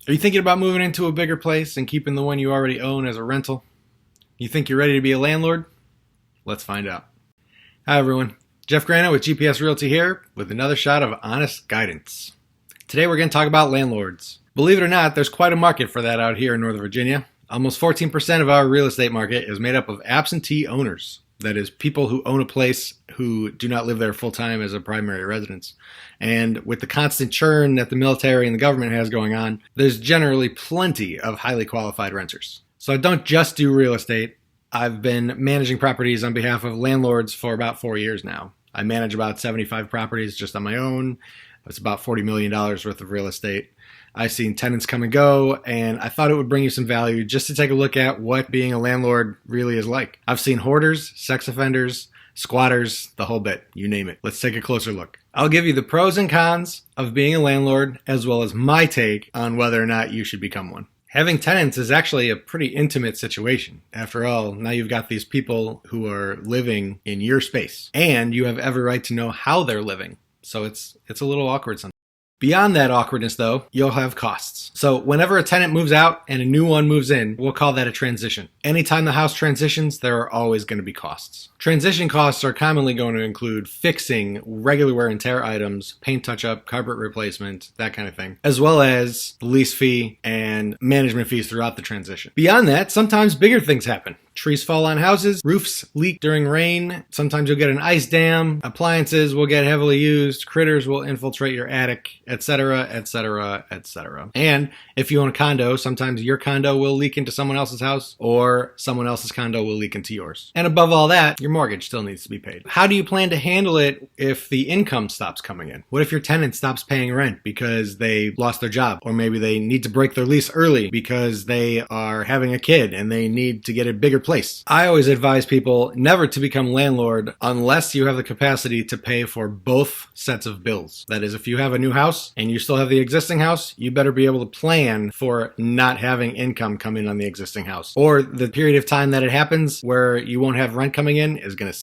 Are you thinking about moving into a bigger place and keeping the one you already own as a rental? You think you're ready to be a landlord? Let's find out. Hi everyone, Jeff Grano with GPS Realty here with another shot of honest guidance. Today we're going to talk about landlords. Believe it or not, there's quite a market for that out here in Northern Virginia. Almost 14% of our real estate market is made up of absentee owners. That is, people who own a place who do not live there full-time as a primary residence. And with the constant churn that the military and the government has going on, there's generally plenty of highly qualified renters. So I don't just do real estate. I've been managing properties on behalf of landlords for about 4 years now. I manage about 75 properties just on my own. It's about $40 million worth of real estate. I've seen tenants come and go, and I thought it would bring you some value just to take a look at what being a landlord really is like. I've seen hoarders, sex offenders, squatters, the whole bit, you name it. Let's take a closer look. I'll give you the pros and cons of being a landlord, as well as my take on whether or not you should become one. Having tenants is actually a pretty intimate situation. After all, now you've got these people who are living in your space, and you have every right to know how they're living. So it's a little awkward sometimes. Beyond that awkwardness, though, you'll have costs. So whenever a tenant moves out and a new one moves in, we'll call that a transition. Anytime the house transitions, there are always going to be costs. Transition costs are commonly going to include fixing regular wear and tear items, paint touch-up, carpet replacement, that kind of thing, as well as the lease fee and management fees throughout the transition. Beyond that, sometimes bigger things happen. Trees fall on houses, roofs leak during rain, sometimes you'll get an ice dam, appliances will get heavily used, critters will infiltrate your attic, etc., etc., etc. And if you own a condo, sometimes your condo will leak into someone else's house, or someone else's condo will leak into yours. And above all that, your mortgage still needs to be paid. How do you plan to handle it if the income stops coming in? What if your tenant stops paying rent because they lost their job, or maybe they need to break their lease early because they are having a kid and they need to get a bigger place? I always advise people never to become landlord unless you have the capacity to pay for both sets of bills. That is, if you have a new house and you still have the existing house, you better be able to plan for not having income come in on the existing house. Or the period of time that it happens where you won't have rent coming in is going to.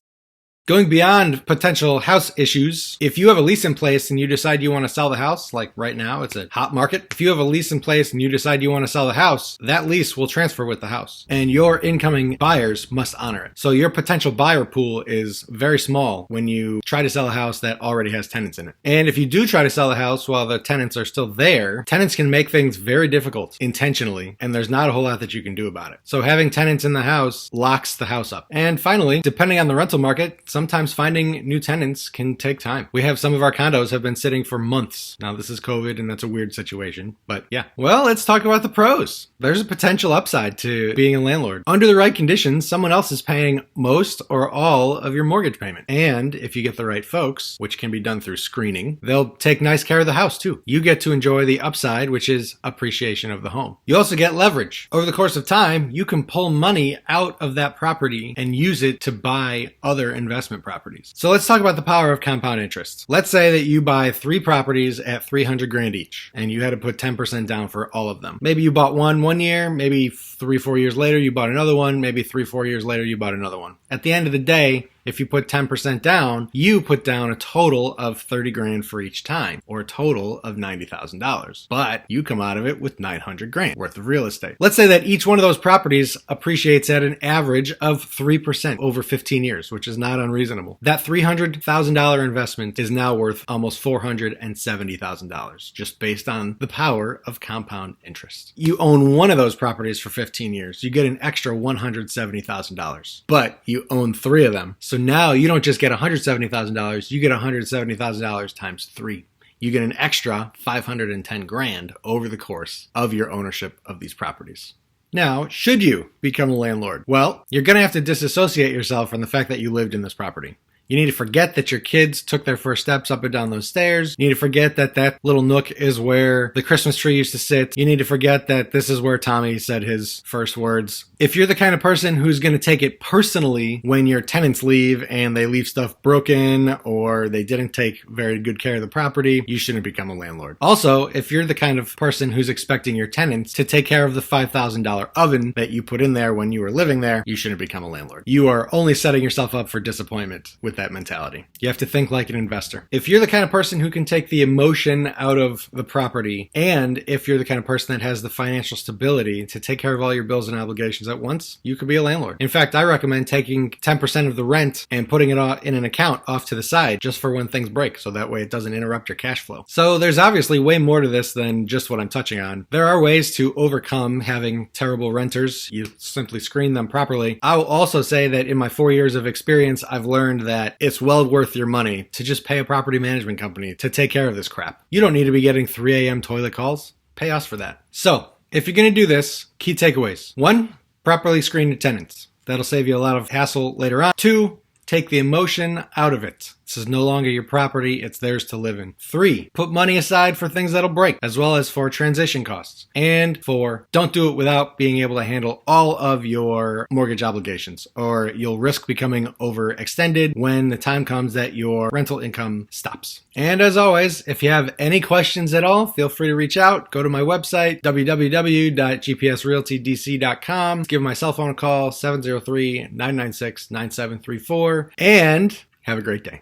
Going beyond potential house issues, if you have a lease in place and you decide you want to sell the house, like right now, it's a hot market. If you have a lease in place and you decide you want to sell the house, that lease will transfer with the house, and your incoming buyers must honor it. So your potential buyer pool is very small when you try to sell a house that already has tenants in it. And if you do try to sell the house while the tenants are still there, tenants can make things very difficult intentionally, and there's not a whole lot that you can do about it. So having tenants in the house locks the house up. And finally, depending on the rental market, sometimes finding new tenants can take time. We have some of our condos have been sitting for months. Now this is COVID and that's a weird situation, but yeah. Well, let's talk about the pros. There's a potential upside to being a landlord. Under the right conditions, someone else is paying most or all of your mortgage payment. And if you get the right folks, which can be done through screening, they'll take nice care of the house too. You get to enjoy the upside, which is appreciation of the home. You also get leverage. Over the course of time, you can pull money out of that property and use it to buy other investment properties. So let's talk about the power of compound interest. Let's say that you buy 3 properties at $300,000 each, and you had to put 10% down for all of them. Maybe you bought one year, maybe 3-4 years later you bought another one, maybe 3-4 years later you bought another one. At the end of the day, if you put 10% down, you put down a total of $30,000 for each time, or a total of $90,000. But you come out of it with $900,000 worth of real estate. Let's say that each one of those properties appreciates at an average of 3% over 15 years, which is not unreasonable. That $300,000 investment is now worth almost $470,000, just based on the power of compound interest. You own one of those properties for 15 years, you get an extra $170,000. But you own 3 of them. So now you don't just get $170,000, you get $170,000 times 3. You get an extra $510,000 over the course of your ownership of these properties. Now, should you become a landlord? Well, you're going to have to disassociate yourself from the fact that you lived in this property. You need to forget that your kids took their first steps up and down those stairs. You need to forget that that little nook is where the Christmas tree used to sit. You need to forget that this is where Tommy said his first words. If you're the kind of person who's going to take it personally when your tenants leave and they leave stuff broken or they didn't take very good care of the property, you shouldn't become a landlord. Also, if you're the kind of person who's expecting your tenants to take care of the $5,000 oven that you put in there when you were living there, you shouldn't become a landlord. You are only setting yourself up for disappointment with that mentality. You have to think like an investor. If you're the kind of person who can take the emotion out of the property, and if you're the kind of person that has the financial stability to take care of all your bills and obligations at once, you could be a landlord. In fact, I recommend taking 10% of the rent and putting it in an account off to the side just for when things break, so that way it doesn't interrupt your cash flow. So there's obviously way more to this than just what I'm touching on. There are ways to overcome having terrible renters. You simply screen them properly. I will also say that in my 4 years of experience, I've learned that it's well worth your money to just pay a property management company to take care of this crap. You don't need to be getting 3 a.m. toilet calls. Pay us for that. So, if you're going to do this, key takeaways. 1, properly screen your tenants. That'll save you a lot of hassle later on. 2, take the emotion out of it. This is no longer your property, it's theirs to live in. 3, put money aside for things that'll break, as well as for transition costs. And 4, don't do it without being able to handle all of your mortgage obligations, or you'll risk becoming overextended when the time comes that your rental income stops. And as always, if you have any questions at all, feel free to reach out. Go to my website, www.gpsrealtydc.com. Give my cell phone a call, 703-996-9734, and have a great day.